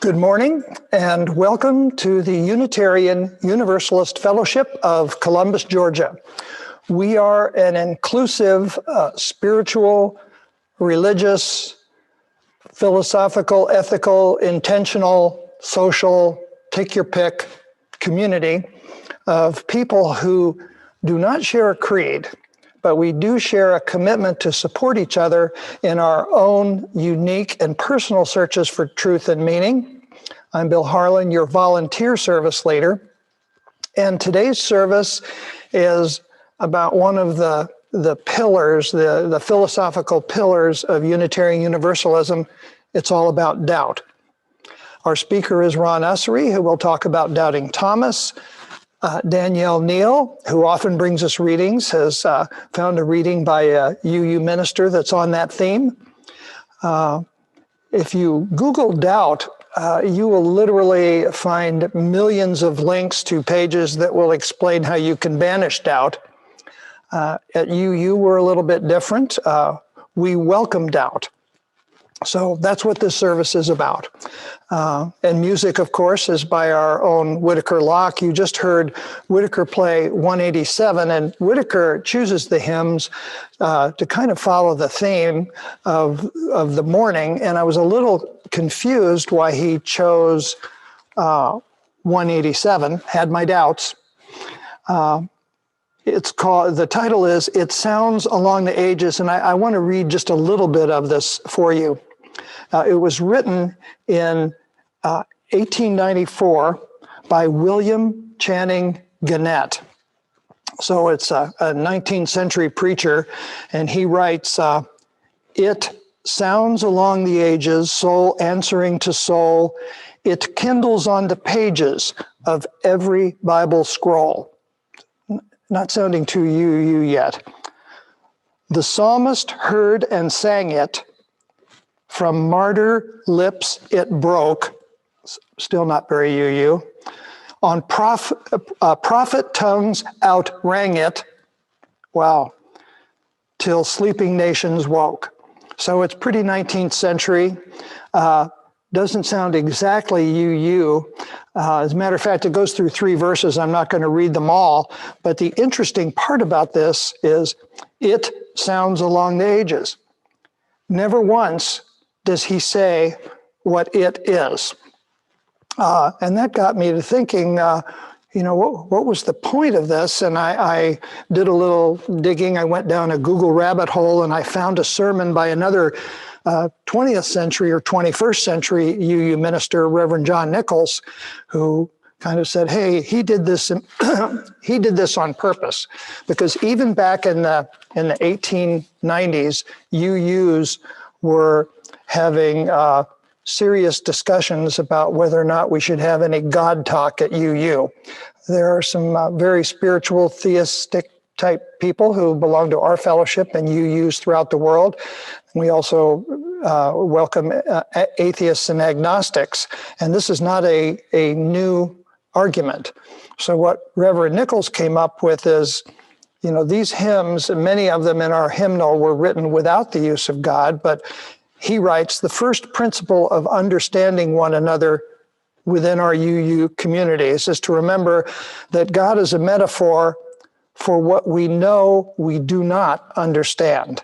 Good morning and welcome to the Unitarian Universalist Fellowship of Columbus, Georgia. We are an inclusive, spiritual, religious, philosophical, ethical, intentional, social, take your pick, community of people who do not share a creed, but we do share a commitment to support each other in our own unique and personal searches for truth and meaning. I'm Bill Harlan, your volunteer service leader, and today's service is about one of the pillars, the philosophical pillars of Unitarian Universalism. It's all about doubt. Our speaker is Ron Ussery, who will talk about doubting Thomas. Danielle Neale, who often brings us readings, has found a reading by a UU minister that's on that theme. If you Google doubt, you will literally find millions of links to pages that will explain how you can banish doubt. At UU, we're a little bit different. We welcome doubt. So that's what this service is about. And music, of course, is by our own Whittaker Lock. You just heard Whittaker play 187, and Whittaker chooses the hymns to kind of follow the theme of the morning. And I was a little confused why he chose 187, had my doubts. It's called, the title is It Sounds Along the Ages, and I want to read just a little bit of this for you. It was written in 1894 by William Channing Gannett. So it's a 19th century preacher, and he writes, it sounds along the ages, soul answering to soul. It kindles on the pages of every Bible scroll. Not sounding too UU yet. The psalmist heard and sang it. From martyr lips it broke. Still not very UU. On prophet tongues outrang it. Wow. Till sleeping nations woke. So it's pretty 19th century. Doesn't sound exactly UU. As a matter of fact, it goes through 3 verses. I'm not going to read them all. But the interesting part about this is it sounds along the ages. Never once does he say what it is. And that got me to thinking, what was the point of this? And I did a little digging. I went down a Google rabbit hole and I found a sermon by another 20th century or 21st century UU minister, Reverend John Nichols, who kind of said, hey, he did this he did this on purpose, because even back in the 1890s, UUs were having serious discussions about whether or not we should have any God talk at UU. There are some very spiritual, theistic type people who belong to our fellowship and UUs throughout the world. We also welcome atheists and agnostics, and this is not a new argument. So what Reverend Nichols came up with is, these hymns, many of them in our hymnal were written without the use of God, but he writes, the first principle of understanding one another within our UU communities is to remember that God is a metaphor for what we know we do not understand.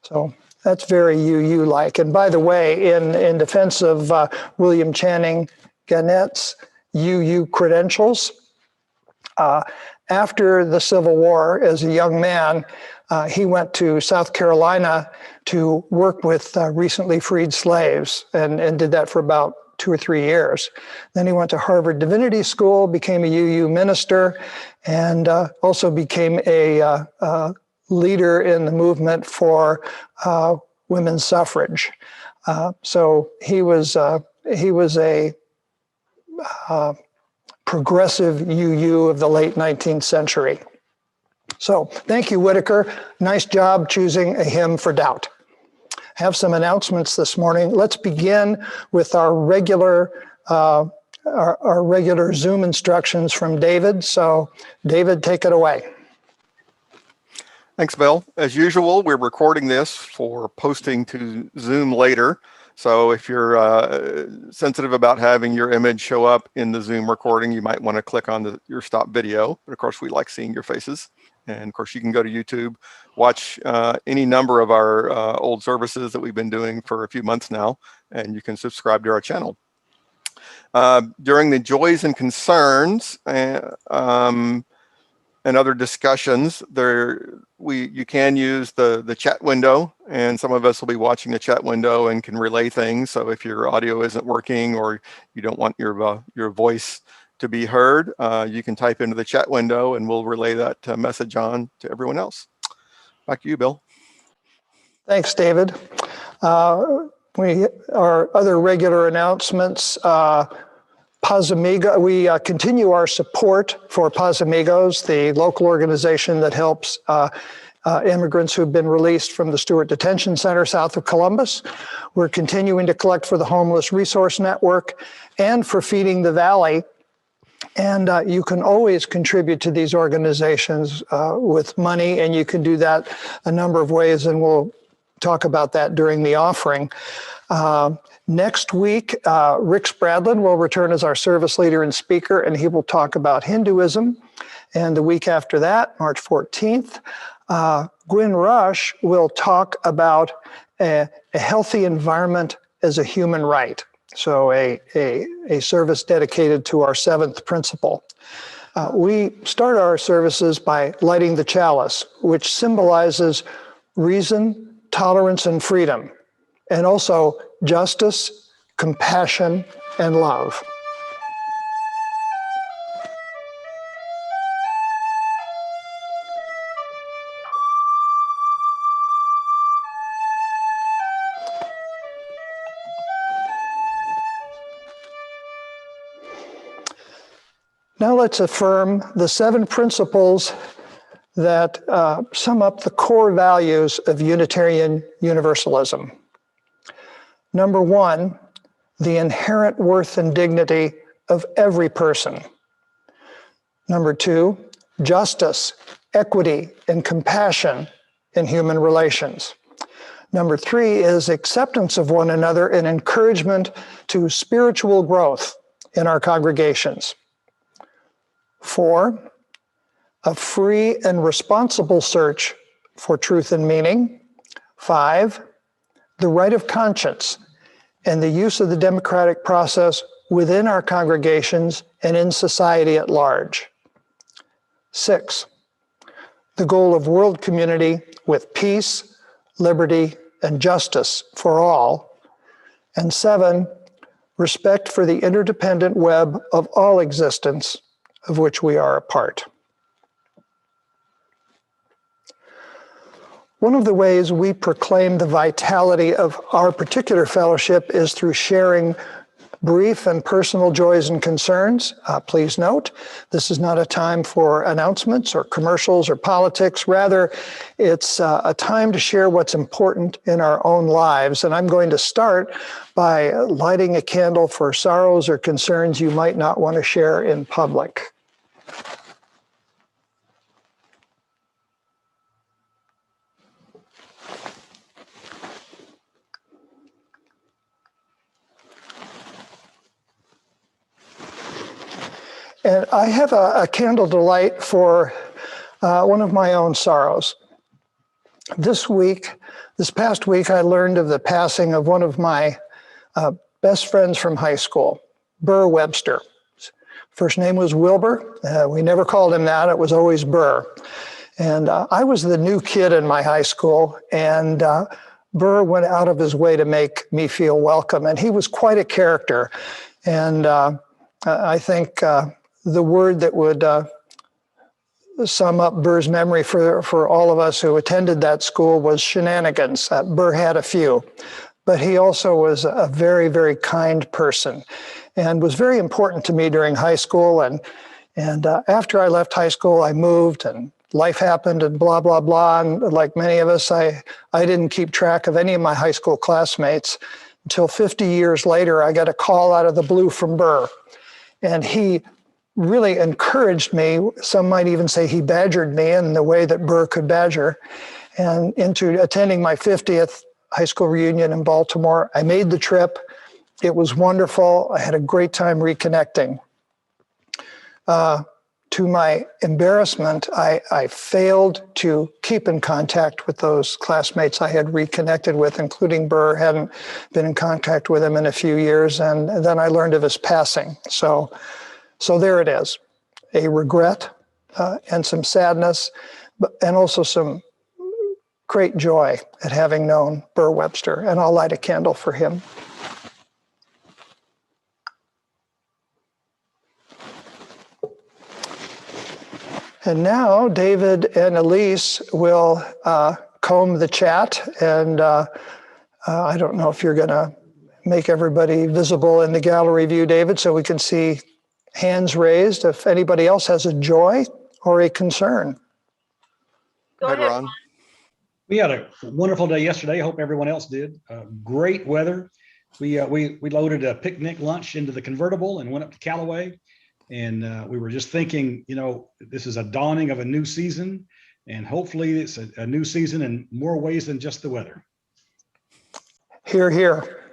So that's very UU-like. And by the way, in defense of William Channing Gannett's UU credentials, after the Civil War, as a young man, he went to South Carolina to work with recently freed slaves and did that for about 2 or 3 years. Then he went to Harvard Divinity School, became a UU minister, and also became a leader in the movement for women's suffrage. So he was a progressive UU of the late 19th century. So thank you, Whittaker. Nice job choosing a hymn for doubt. I have some announcements this morning. Let's begin with our regular Zoom instructions from David. So David, take it away. Thanks, Bill. As usual, we're recording this for posting to Zoom later. So if you're sensitive about having your image show up in the Zoom recording, you might want to click on your stop video. But of course, we like seeing your faces. And of course, you can go to YouTube, watch any number of our old services that we've been doing for a few months now, and you can subscribe to our channel. During the joys and concerns and other discussions, you can use the chat window, and some of us will be watching the chat window and can relay things. So if your audio isn't working or you don't want your voice to be heard, you can type into the chat window and we'll relay that message on to everyone else. Back to you, Bill. Thanks, David. Our other regular announcements. Paz Amigo, we continue our support for Paz Amigos, the local organization that helps immigrants who've been released from the Stewart Detention Center south of Columbus. We're continuing to collect for the Homeless Resource Network and for Feeding the Valley. And you can always contribute to these organizations with money, and you can do that a number of ways, and we'll talk about that during the offering. Next week, Rick Spradlin will return as our service leader and speaker, and he will talk about Hinduism. And the week after that, March 14th, Gwyn Rush will talk about a healthy environment as a human right. So a service dedicated to our seventh principle. We start our services by lighting the chalice, which symbolizes reason, tolerance, and freedom, and also justice, compassion, and love. Now let's affirm the 7 principles that sum up the core values of Unitarian Universalism. Number 1, the inherent worth and dignity of every person. Number 2, justice, equity, and compassion in human relations. Number 3 is acceptance of one another and encouragement to spiritual growth in our congregations. 4, a free and responsible search for truth and meaning. 5, the right of conscience and the use of the democratic process within our congregations and in society at large. 6, the goal of world community with peace, liberty, and justice for all. And 7, respect for the interdependent web of all existence of which we are a part. One of the ways we proclaim the vitality of our particular fellowship is through sharing brief and personal joys and concerns. Please note, this is not a time for announcements or commercials or politics. Rather, it's a time to share what's important in our own lives. And I'm going to start by lighting a candle for sorrows or concerns you might not want to share in public. And I have a candle to light for one of my own sorrows. This past week, I learned of the passing of one of my best friends from high school, Burr Webster. First name was Wilbur. We never called him that. It was always Burr. And I was the new kid in my high school, and Burr went out of his way to make me feel welcome. And he was quite a character. And I think the word that would sum up Burr's memory for all of us who attended that school was shenanigans. Burr had a few, but he also was a very, very kind person and was very important to me during high school. And after I left high school, I moved and life happened and blah, blah, blah. And like many of us, I didn't keep track of any of my high school classmates until 50 years later. I got a call out of the blue from Burr, and he really encouraged me. Some might even say he badgered me in the way that Burr could badger, and into attending my 50th high school reunion in Baltimore. I made the trip. It was wonderful. I had a great time reconnecting. To my embarrassment, I failed to keep in contact with those classmates I had reconnected with, including Burr. Hadn't been in contact with him in a few years, and then I learned of his passing. So there it is, a regret and some sadness, and also some great joy at having known Burr Webster, and I'll light a candle for him. And now David and Elise will comb the chat, and I don't know if you're going to make everybody visible in the gallery view, David, so we can see hands raised if anybody else has a joy or a concern. Go ahead, Ron. We had a wonderful day yesterday. I hope everyone else did. Great weather. We loaded a picnic lunch into the convertible and went up to Callaway. And we were just thinking, you know, this is a dawning of a new season, and hopefully it's a new season in more ways than just the weather. Hear, hear.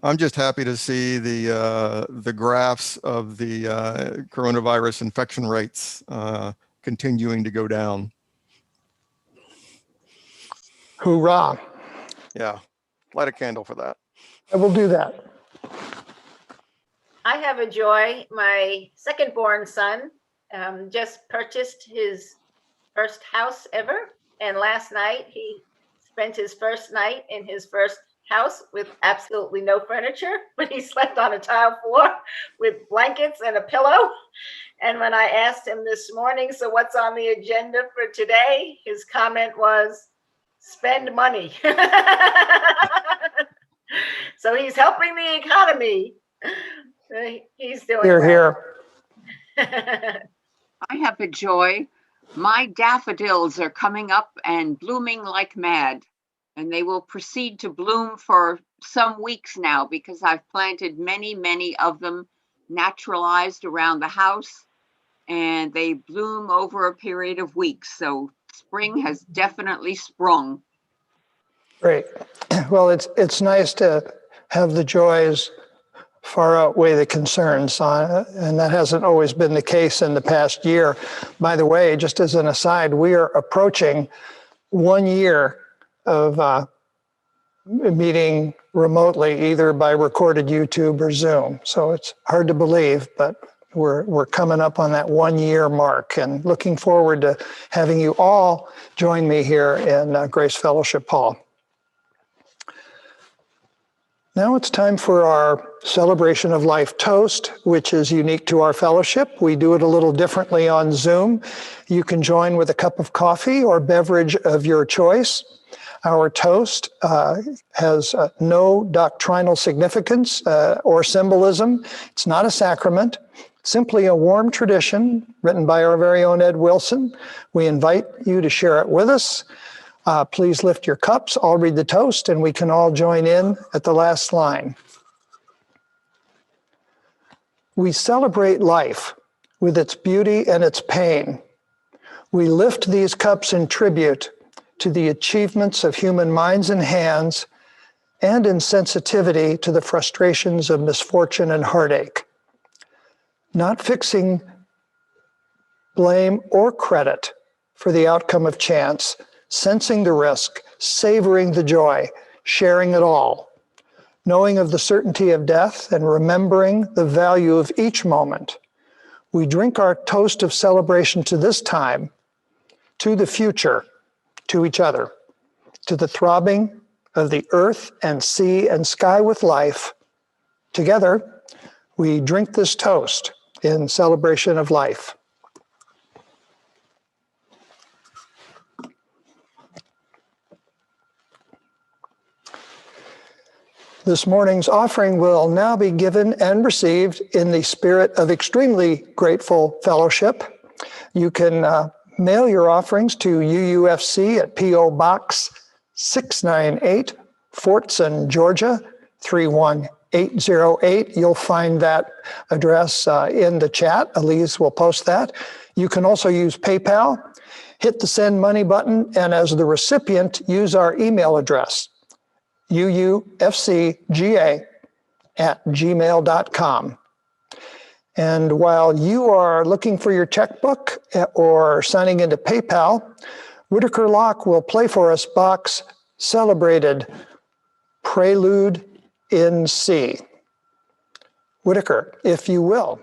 I'm just happy to see the graphs of the coronavirus infection rates continuing to go down. Hoorah. Yeah, light a candle for that. I will do that. I have a joy. My second born son just purchased his first house ever. And last night he spent his first night in his first house with absolutely no furniture, but he slept on a tile floor with blankets and a pillow. And when I asked him this morning, so what's on the agenda for today? His comment was, spend money. So he's helping the economy. He's doing Hear, well. hear. I have a joy. My daffodils are coming up and blooming like mad, and they will proceed to bloom for some weeks now because I've planted many, many of them naturalized around the house, and they bloom over a period of weeks. So spring has definitely sprung. Great. Well, it's nice to have the joys far outweigh the concerns, and that hasn't always been the case in the past year. By the way, just as an aside, we are approaching 1 year of meeting remotely, either by recorded YouTube or Zoom. So it's hard to believe, but we're coming up on that 1 year mark, and looking forward to having you all join me here in Grace Fellowship Hall. Now it's time for our Celebration of Life toast, which is unique to our fellowship. We do it a little differently on Zoom. You can join with a cup of coffee or beverage of your choice. Our toast has no doctrinal significance or symbolism. It's not a sacrament, simply a warm tradition written by our very own Ed Wilson. We invite you to share it with us. Please lift your cups. I'll read the toast, and we can all join in at the last line. We celebrate life with its beauty and its pain. We lift these cups in tribute to the achievements of human minds and hands, and in sensitivity to the frustrations of misfortune and heartache. Not fixing blame or credit for the outcome of chance, sensing the risk, savoring the joy, sharing it all, knowing of the certainty of death and remembering the value of each moment. We drink our toast of celebration to this time, to the future, to each other, to the throbbing of the earth and sea and sky with life. Together, we drink this toast in celebration of life. This morning's offering will now be given and received in the spirit of extremely grateful fellowship. You can mail your offerings to UUFC at P.O. Box 698, Fortson, Georgia 31808. You'll find that address in the chat. Elise will post that. You can also use PayPal. hit the send money button, and as the recipient, use our email address, uufcga@gmail.com. And while you are looking for your checkbook or signing into PayPal, Whittaker Lock will play for us Bach's celebrated Prelude in C. Whittaker, if you will.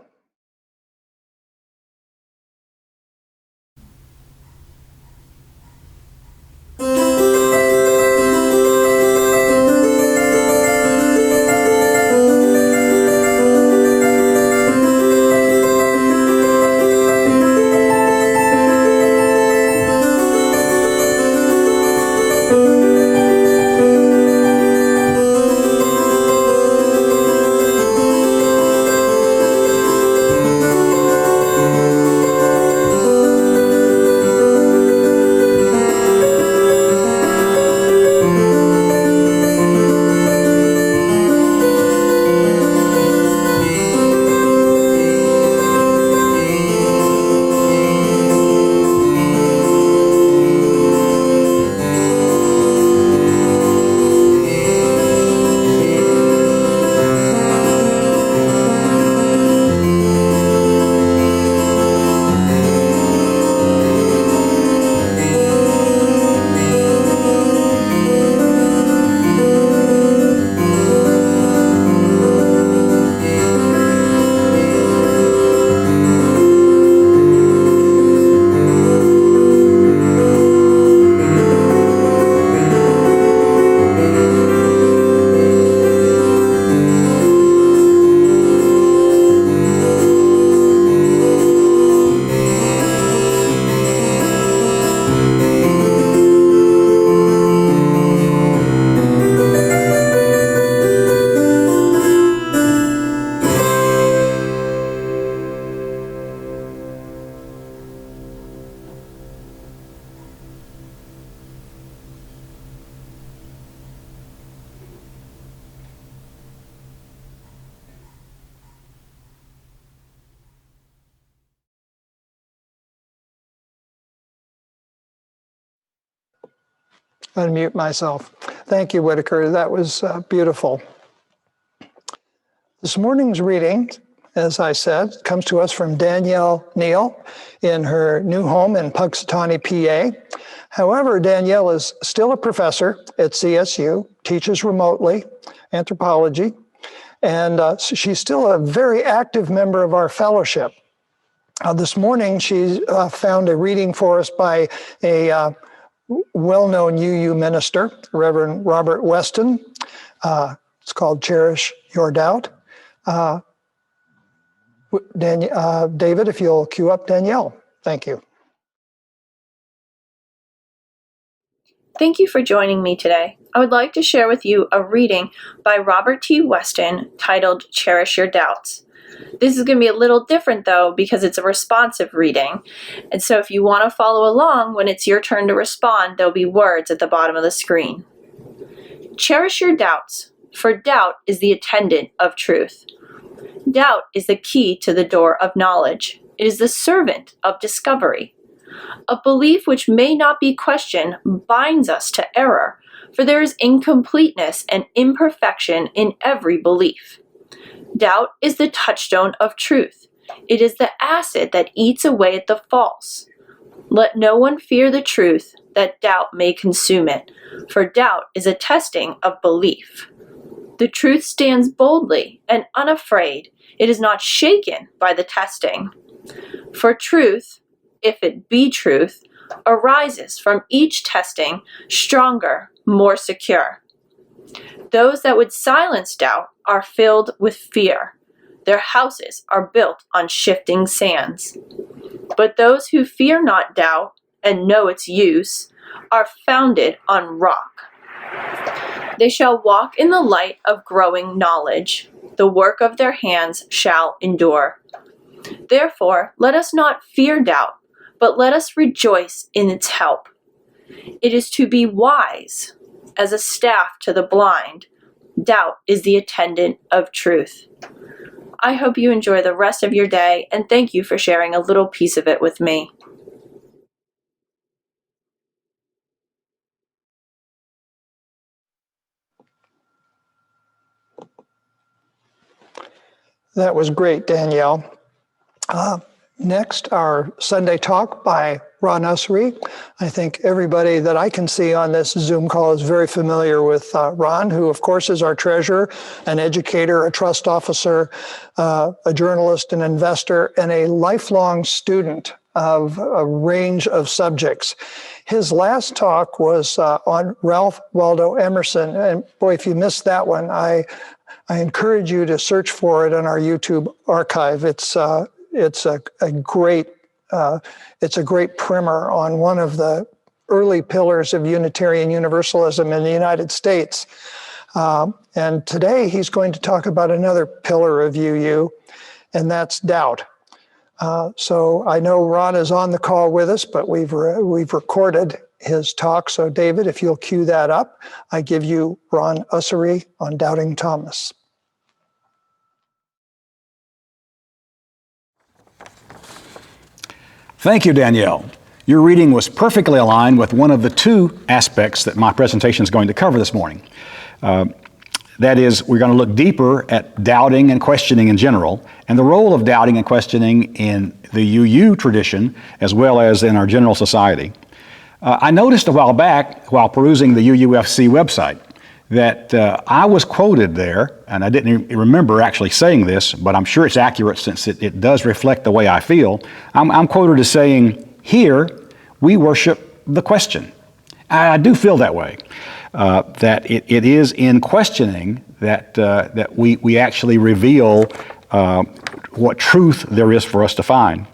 Unmute myself. Thank you, Whittaker. That was beautiful. This morning's reading, as I said, comes to us from Danielle Neale in her new home in Punxsutawney, PA. However, Danielle is still a professor at CSU, teaches remotely anthropology, and she's still a very active member of our fellowship. This morning, she found a reading for us by a well-known UU minister, Reverend Robert Weston. It's called Cherish Your Doubt. David, if you'll cue up Danielle. Thank you. Thank you for joining me today. I would like to share with you a reading by Robert T. Weston titled Cherish Your Doubts. This is going to be a little different though because it's a responsive reading. And so if you want to follow along when it's your turn to respond, there'll be words at the bottom of the screen. Cherish your doubts, for doubt is the attendant of truth. Doubt is the key to the door of knowledge. It is the servant of discovery. A belief which may not be questioned binds us to error, for there is incompleteness and imperfection in every belief. Doubt is the touchstone of truth. It is the acid that eats away at the false. Let no one fear the truth, that doubt may consume it, for doubt is a testing of belief. The truth stands boldly and unafraid. It is not shaken by the testing. For truth, if it be truth, arises from each testing stronger, more secure. Those that would silence doubt are filled with fear. Their houses are built on shifting sands. But those who fear not doubt and know its use are founded on rock. They shall walk in the light of growing knowledge. The work of their hands shall endure. Therefore, let us not fear doubt, but let us rejoice in its help. It is to be wise as a staff to the blind. Doubt is the attendant of truth. I hope you enjoy the rest of your day, and thank you for sharing a little piece of it with me. That was great, Danielle. Next, our Sunday talk by Ron Ussery. I think everybody that I can see on this Zoom call is very familiar with Ron, who of course is our treasurer, an educator, a trust officer, a journalist, an investor, and a lifelong student of a range of subjects. His last talk was on Ralph Waldo Emerson. And boy, if you missed that one, I encourage you to search for it on our YouTube archive. It's a great primer on one of the early pillars of Unitarian Universalism in the United States. And today he's going to talk about another pillar of UU, and that's doubt. So I know Ron is on the call with us, but we've recorded his talk. So David, if you'll cue that up, I give you Ron Ussery on Doubting Thomas. Thank you, Danielle. Your reading was perfectly aligned with one of the two aspects that my presentation is going to cover this morning. That is, we're going to look deeper at doubting and questioning in general, and the role of doubting and questioning in the UU tradition, as well as in our general society. I noticed a while back, while perusing the UUFC website, that I was quoted there, and I didn't remember actually saying this, but I'm sure it's accurate since it does reflect the way I feel. I'm quoted as saying, "Here, we worship the question." I do feel that way. That it is in questioning that we actually reveal what truth there is for us to find.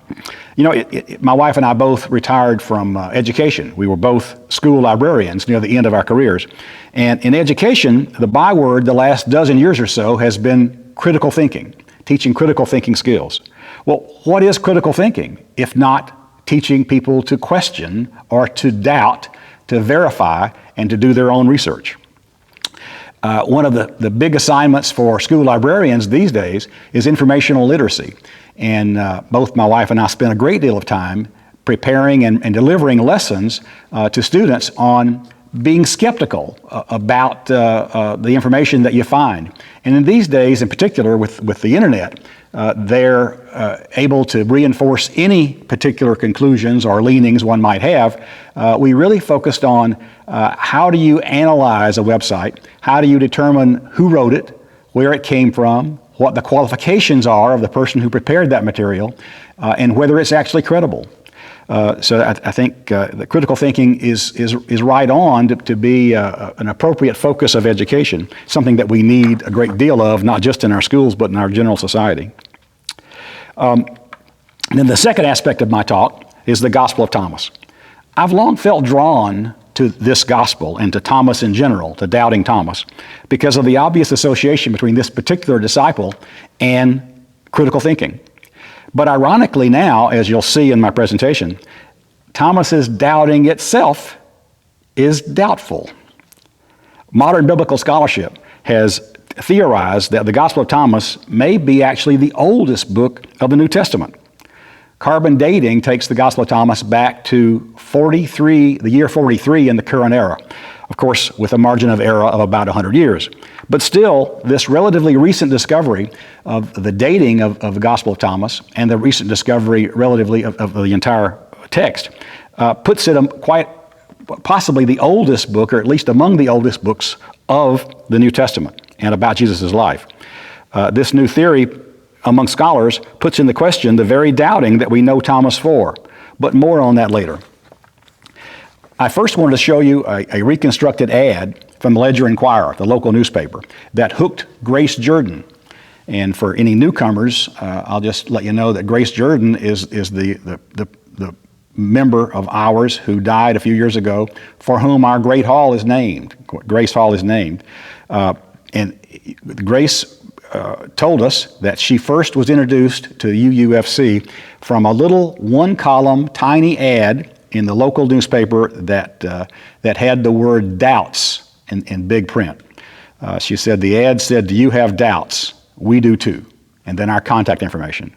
You know, my wife and I both retired from education. We were both school librarians near the end of our careers. And in education, the byword the last dozen years or so has been critical thinking, teaching critical thinking skills. Well, what is critical thinking if not teaching people to question or to doubt, to verify, and to do their own research? One of the big assignments for school librarians these days is informational literacy. And both my wife and I spent a great deal of time preparing and delivering lessons to students on being skeptical about the information that you find. And in these days, in particular with the internet, they're able to reinforce any particular conclusions or leanings one might have. We really focused on how do you analyze a website, how do you determine who wrote it, where it came from, what the qualifications are of the person who prepared that material, and whether it's actually credible. So I think the critical thinking is right on to be an appropriate focus of education, something that we need a great deal of, not just in our schools, but in our general society. And then the second aspect of my talk is the Gospel of Thomas. I've long felt drawn to this gospel and to Thomas in general, to doubting Thomas, because of the obvious association between this particular disciple and critical thinking. But ironically now, as you'll see in my presentation, Thomas's doubting itself is doubtful. Modern biblical scholarship has theorized that the Gospel of Thomas may be actually the oldest book of the New Testament. Carbon dating takes the Gospel of Thomas back to the year 43 in the current era. Of course, with a margin of error of about 100 years. But still, this relatively recent discovery of the dating of the Gospel of Thomas and the recent discovery relatively of the entire text puts it quite possibly the oldest book, or at least among the oldest books of the New Testament and about Jesus' life. This new theory among scholars puts into question the very doubting that we know Thomas for, but more on that later. I first wanted to show you a reconstructed ad from the Ledger-Inquirer, the local newspaper, that hooked Grace Jordan. And for any newcomers, I'll just let you know that Grace Jordan is the member of ours who died a few years ago, for whom our Great Hall is named. Grace Hall is named. And Grace told us that she first was introduced to UUFC from a little one-column tiny ad in the local newspaper that had the word doubts in big print. She said the ad said, "Do you have doubts? We do too." And then our contact information.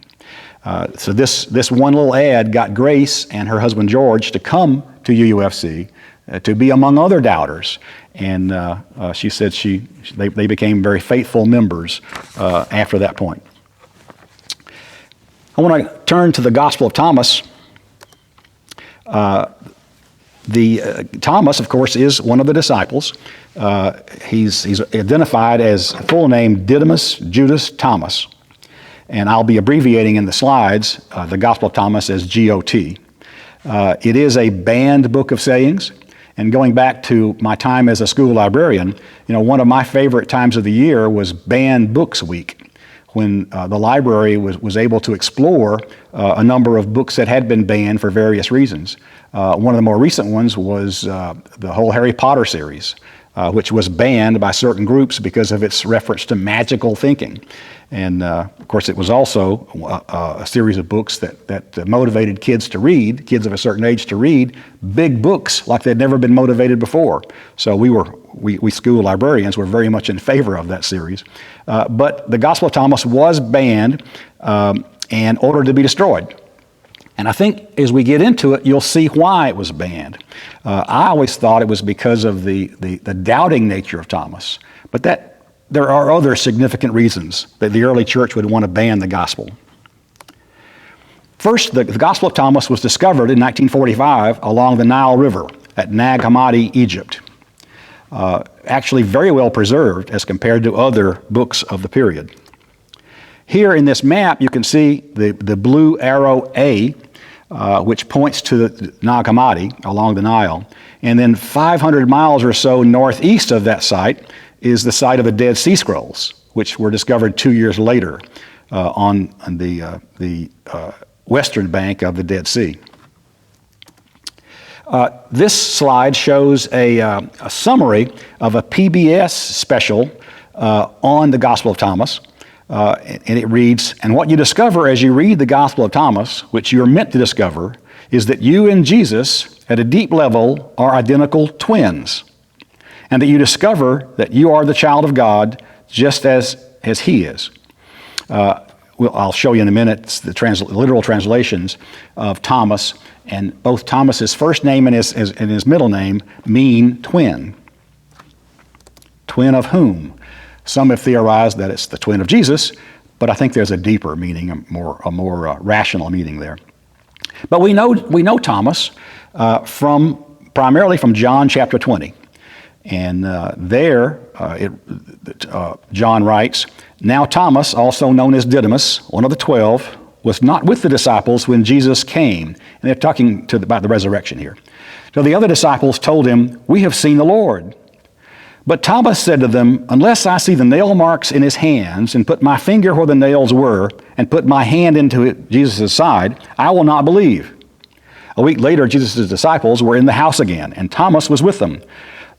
So this one little ad got Grace and her husband George to come to UUFC to be among other doubters. And she said they became very faithful members after that point. I want to turn to the Gospel of Thomas. Thomas, of course, is one of the disciples. He's identified as full name Didymus Judas Thomas. And I'll be abbreviating in the slides the Gospel of Thomas as GOT. It is a banned book of sayings. And going back to my time as a school librarian, one of my favorite times of the year was Banned Books Week, when the library was able to explore a number of books that had been banned for various reasons. One of the more recent ones was the whole Harry Potter series, which was banned by certain groups because of its reference to magical thinking. And of course, it was also a series of books that motivated kids to read, kids of a certain age to read big books like they'd never been motivated before. So we school librarians were very much in favor of that series. But the Gospel of Thomas was banned and ordered to be destroyed. And I think as we get into it, you'll see why it was banned. I always thought it was because of the doubting nature of Thomas, but there are other significant reasons that the early church would want to ban the gospel. First, the Gospel of Thomas was discovered in 1945 along the Nile River at Nag Hammadi, Egypt. Actually very well preserved as compared to other books of the period. Here in this map, you can see the blue arrow A, which points to the Nag Hammadi along the Nile. And then 500 miles or so northeast of that site is the site of the Dead Sea Scrolls, which were discovered 2 years later on the western bank of the Dead Sea. This slide shows a summary of a PBS special on the Gospel of Thomas. And it reads, "And what you discover as you read the Gospel of Thomas, which you are meant to discover, is that you and Jesus, at a deep level, are identical twins, and that you discover that you are the child of God just as he is." I'll show you in a minute the literal translations of Thomas, and both Thomas's first name and his middle name mean twin. Twin of whom? Some have theorized that it's the twin of Jesus, but I think there's a deeper meaning, a more rational meaning there. But we know Thomas primarily from John chapter 20. And there, John writes, "Now Thomas, also known as Didymus, one of the 12, was not with the disciples when Jesus came." And they're talking about the resurrection here. So the other disciples told him, "We have seen the Lord." But Thomas said to them, "Unless I see the nail marks in his hands, and put my finger where the nails were, and put my hand into Jesus' side, I will not believe." A week later, Jesus' disciples were in the house again, and Thomas was with them.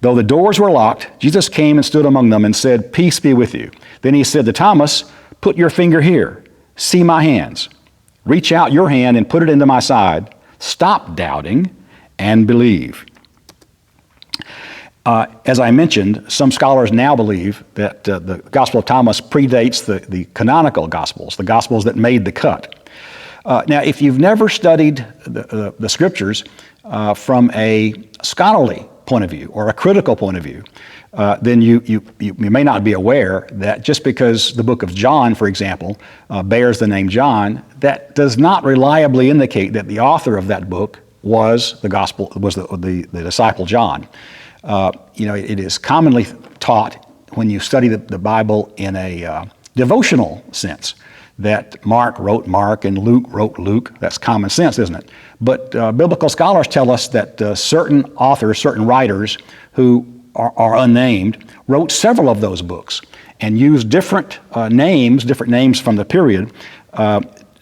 Though the doors were locked, Jesus came and stood among them and said, "Peace be with you." Then he said to Thomas, "Put your finger here. See my hands. Reach out your hand and put it into my side. Stop doubting and believe." As I mentioned, some scholars now believe that the Gospel of Thomas predates the canonical Gospels, the Gospels that made the cut. Now, if you've never studied the Scriptures from a scholarly point of view or a critical point of view, then you may not be aware that just because the book of John, for example, bears the name John, that does not reliably indicate that the author of that book was the disciple John. It is commonly taught when you study the Bible in a devotional sense that Mark wrote Mark and Luke wrote Luke. That's common sense, isn't it? But biblical scholars tell us that certain authors, certain writers who are unnamed, wrote several of those books and used different names from the period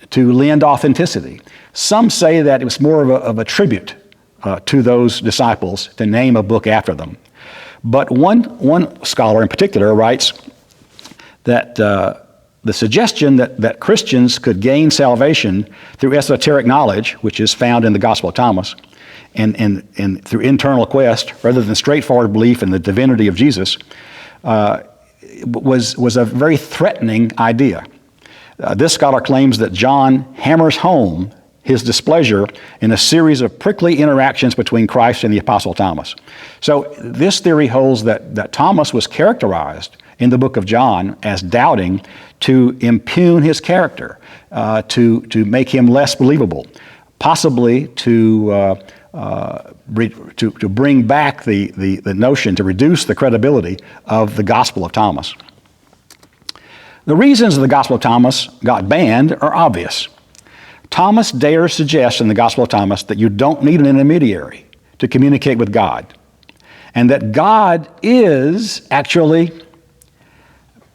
to lend authenticity. Some say that it was more of a tribute to those disciples to name a book after them. But one scholar in particular writes that the suggestion that Christians could gain salvation through esoteric knowledge, which is found in the Gospel of Thomas, and through internal quest, rather than straightforward belief in the divinity of Jesus, was a very threatening idea. This scholar claims that John hammers home his displeasure in a series of prickly interactions between Christ and the Apostle Thomas. So this theory holds that Thomas was characterized in the book of John as doubting to impugn his character, to make him less believable, possibly to bring back the notion, to reduce the credibility of the Gospel of Thomas. The reasons the Gospel of Thomas got banned are obvious. Thomas dares suggest in the Gospel of Thomas that you don't need an intermediary to communicate with God, and that God is actually,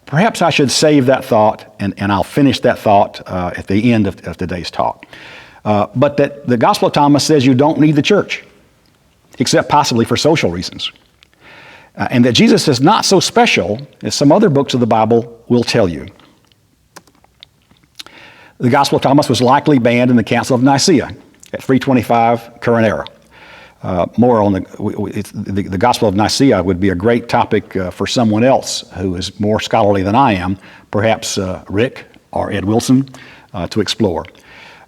perhaps I should save that thought, and I'll finish that thought at the end of today's talk. But that the Gospel of Thomas says you don't need the church, except possibly for social reasons. And that Jesus is not so special as some other books of the Bible will tell you. The Gospel of Thomas was likely banned in the Council of Nicaea at 325 current era. More on the Gospel of Nicaea would be a great topic for someone else who is more scholarly than I am, perhaps Rick or Ed Wilson, to explore.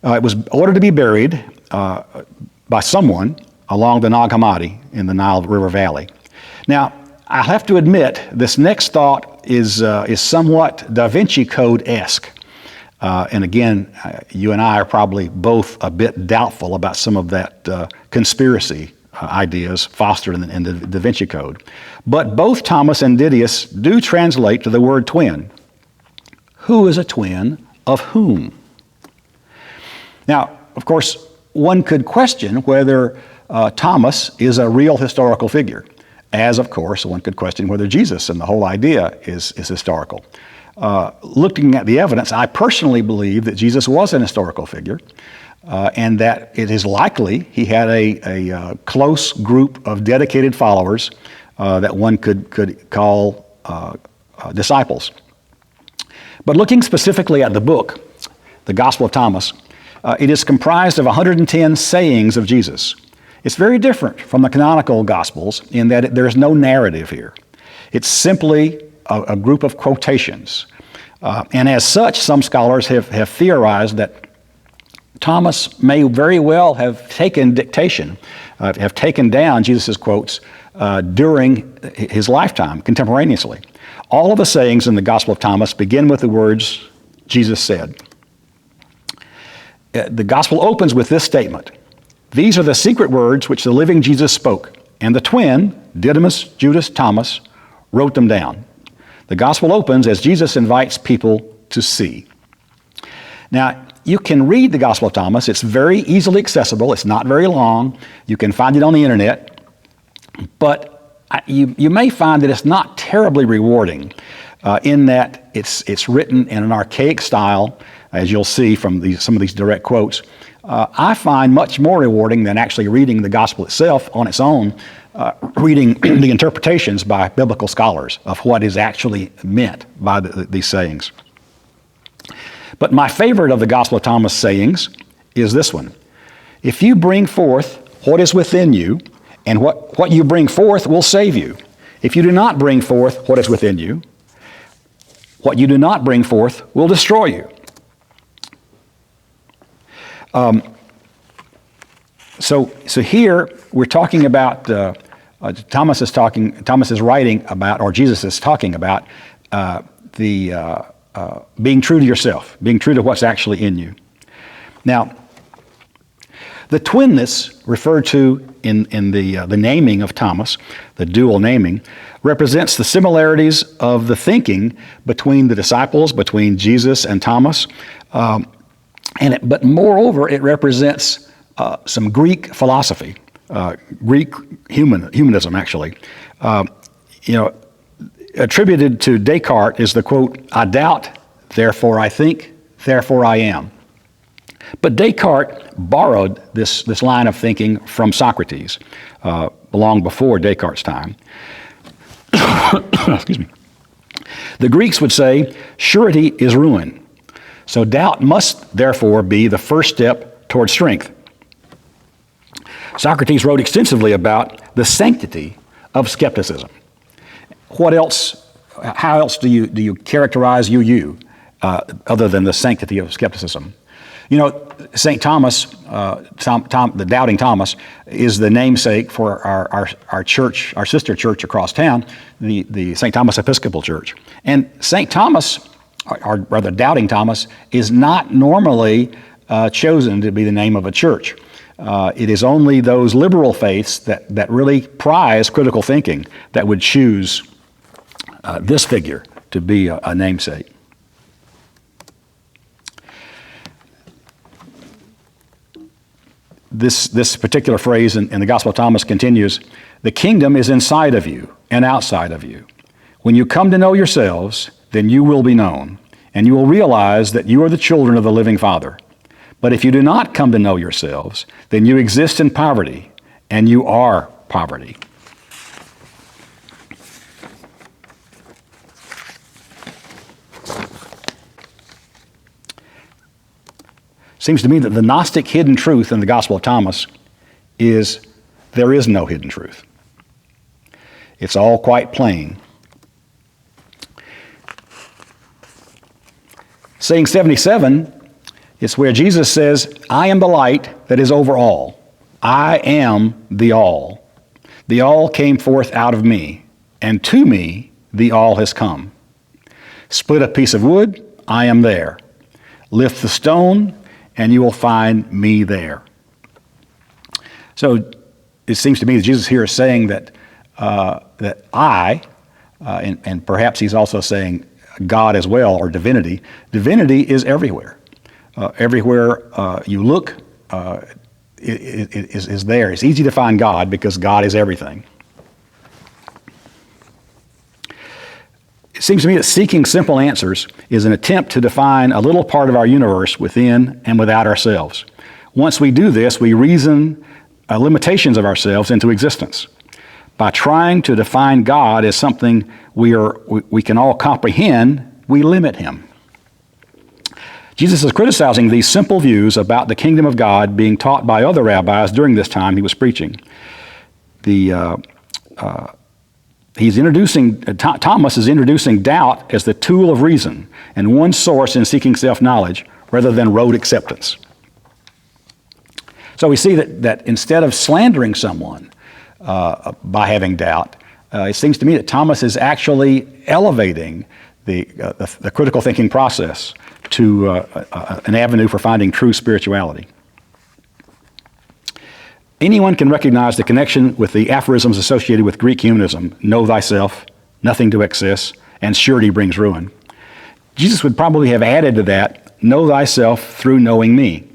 It was ordered to be buried by someone along the Nag Hammadi in the Nile River Valley. Now, I have to admit, this next thought is somewhat Da Vinci Code-esque. And again, you and I are probably both a bit doubtful about some of that conspiracy ideas fostered in the Da Vinci Code. But both Thomas and Didymus do translate to the word twin. Who is a twin of whom? Now, of course, one could question whether Thomas is a real historical figure, as, of course, one could question whether Jesus and the whole idea is historical. Looking at the evidence, I personally believe that Jesus was an historical figure, and that it is likely he had a close group of dedicated followers that one could call disciples. But looking specifically at the book, the Gospel of Thomas, it is comprised of 110 sayings of Jesus. It's very different from the canonical Gospels in that there is no narrative here. It's simply a group of quotations. And as such, some scholars have theorized that Thomas may very well have taken dictation, have taken down Jesus' quotes during his lifetime, contemporaneously. All of the sayings in the Gospel of Thomas begin with the words, Jesus said. The Gospel opens with this statement: "These are the secret words which the living Jesus spoke, and the twin, Didymus, Judas, Thomas, wrote them down." The Gospel opens as Jesus invites people to see. Now, you can read the Gospel of Thomas. It's very easily accessible. It's not very long. You can find it on the internet. But you may find that it's not terribly rewarding in that it's written in an archaic style, as you'll see from some of these direct quotes. I find much more rewarding than actually reading the Gospel itself on its own, reading the interpretations by biblical scholars of what is actually meant by these sayings. But my favorite of the Gospel of Thomas sayings is this one: "If you bring forth what is within you, and what you bring forth will save you. If you do not bring forth what is within you, what you do not bring forth will destroy you." So here we're talking about Thomas is writing about, or Jesus is talking about being true to yourself, being true to what's actually in you. Now, the twinness referred to in the naming of Thomas, the dual naming, represents the similarities of the thinking between the disciples, between Jesus and Thomas. But moreover, it represents some Greek philosophy, Greek humanism, actually. Attributed to Descartes is the quote, "I doubt, therefore I think, therefore I am." But Descartes borrowed this line of thinking from Socrates, long before Descartes' time. Excuse me. The Greeks would say, "Surety is ruin." So doubt must therefore be the first step toward strength. Socrates wrote extensively about the sanctity of skepticism. What else? How else do you characterize you other than the sanctity of skepticism? You know, St. Thomas, the Doubting Thomas, is the namesake for our church, our sister church across town, the St. Thomas Episcopal Church. And St. Thomas, or rather Doubting Thomas, is not normally chosen to be the name of a church. It is only those liberal faiths that really prize critical thinking that would choose this figure to be a namesake. This particular phrase in the Gospel of Thomas continues, "The kingdom is inside of you and outside of you. When you come to know yourselves, then you will be known, and you will realize that you are the children of the living Father. But if you do not come to know yourselves, then you exist in poverty, and you are poverty." Seems to me that the Gnostic hidden truth in the Gospel of Thomas is there is no hidden truth. It's all quite plain. Saying 77 is where Jesus says, "I am the light that is over all. I am the all. The all came forth out of me, and to me the all has come. Split a piece of wood, I am there. Lift the stone, and you will find me there." So it seems to me that Jesus here is saying that I, and perhaps he's also saying God as well, or divinity. Divinity is everywhere. Everywhere you look is there. It's easy to find God because God is everything. It seems to me that seeking simple answers is an attempt to define a little part of our universe within and without ourselves. Once we do this, we reason limitations of ourselves into existence. By trying to define God as something we can all comprehend, we limit him. Jesus is criticizing these simple views about the kingdom of God being taught by other rabbis during this time he was preaching. Thomas is introducing doubt as the tool of reason and one source in seeking self-knowledge rather than rote acceptance. So we see that instead of slandering someone by having doubt, it seems to me that Thomas is actually elevating the critical thinking process to an avenue for finding true spirituality. Anyone can recognize the connection with the aphorisms associated with Greek humanism: know thyself, nothing to excess, and surety brings ruin. Jesus would probably have added to that, know thyself through knowing me.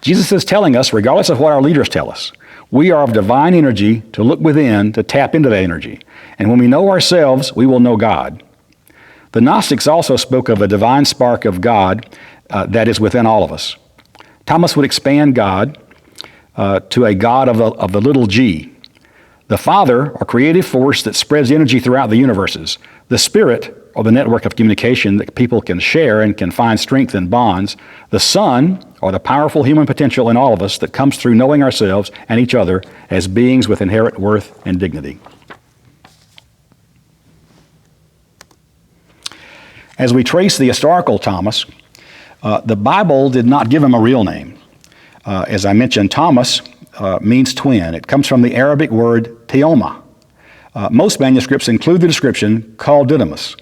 Jesus is telling us, regardless of what our leaders tell us, we are of divine energy to look within, to tap into that energy. And when we know ourselves, we will know God. The Gnostics also spoke of a divine spark of God that is within all of us. Thomas would expand God to a God of the little g. The Father, or creative force that spreads energy throughout the universes. The Spirit, or the network of communication that people can share and can find strength in bonds. The Son, or the powerful human potential in all of us that comes through knowing ourselves and each other as beings with inherent worth and dignity. As we trace the historical Thomas, the Bible did not give him a real name. As I mentioned, Thomas means twin. It comes from the Arabic word teoma. Most manuscripts include the description called Didymus.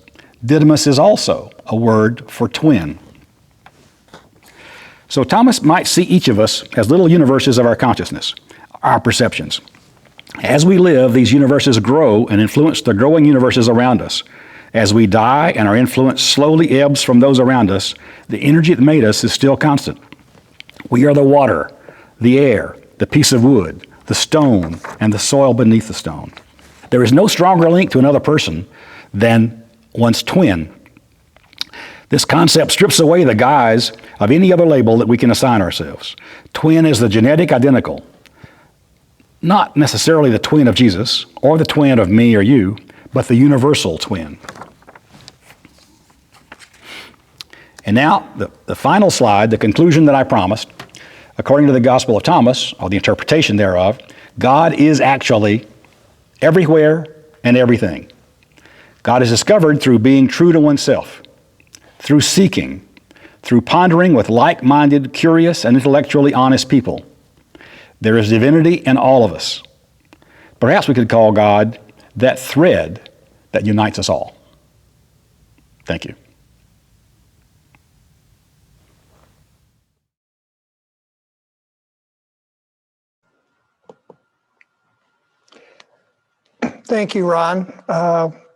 Didymus is also a word for twin. So Thomas might see each of us as little universes of our consciousness, our perceptions. As we live, these universes grow and influence the growing universes around us. As we die and our influence slowly ebbs from those around us, the energy that made us is still constant. We are the water, the air, the piece of wood, the stone, and the soil beneath the stone. There is no stronger link to another person than one's twin. This concept strips away the guise of any other label that we can assign ourselves. Twin is the genetic identical, not necessarily the twin of Jesus or the twin of me or you, but the universal twin. And now, the final slide, the conclusion that I promised. According to the Gospel of Thomas, or the interpretation thereof, God is actually everywhere and everything. God is discovered through being true to oneself, through seeking, through pondering with like-minded, curious, and intellectually honest people. There is divinity in all of us. Perhaps we could call God that thread that unites us all. Thank you. Thank you, Ron.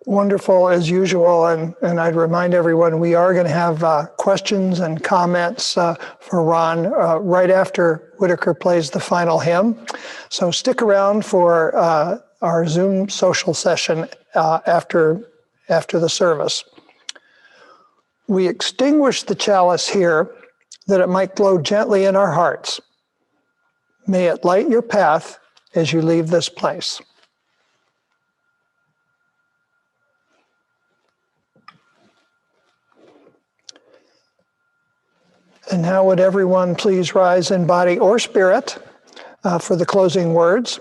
Wonderful as usual. And I'd remind everyone we are going to have questions and comments for Ron right after Whittaker plays the final hymn. So stick around for our Zoom social session after the service. We extinguish the chalice here that it might glow gently in our hearts. May it light your path as you leave this place. And now would everyone please rise in body or spirit for the closing words.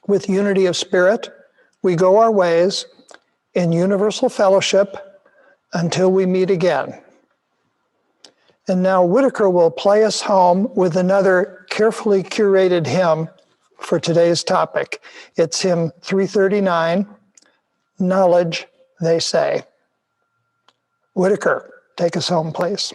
With unity of spirit, we go our ways in universal fellowship until we meet again. And now Whittaker will play us home with another carefully curated hymn for today's topic. It's hymn 339, Knowledge, They Say. Whittaker, take us home, please.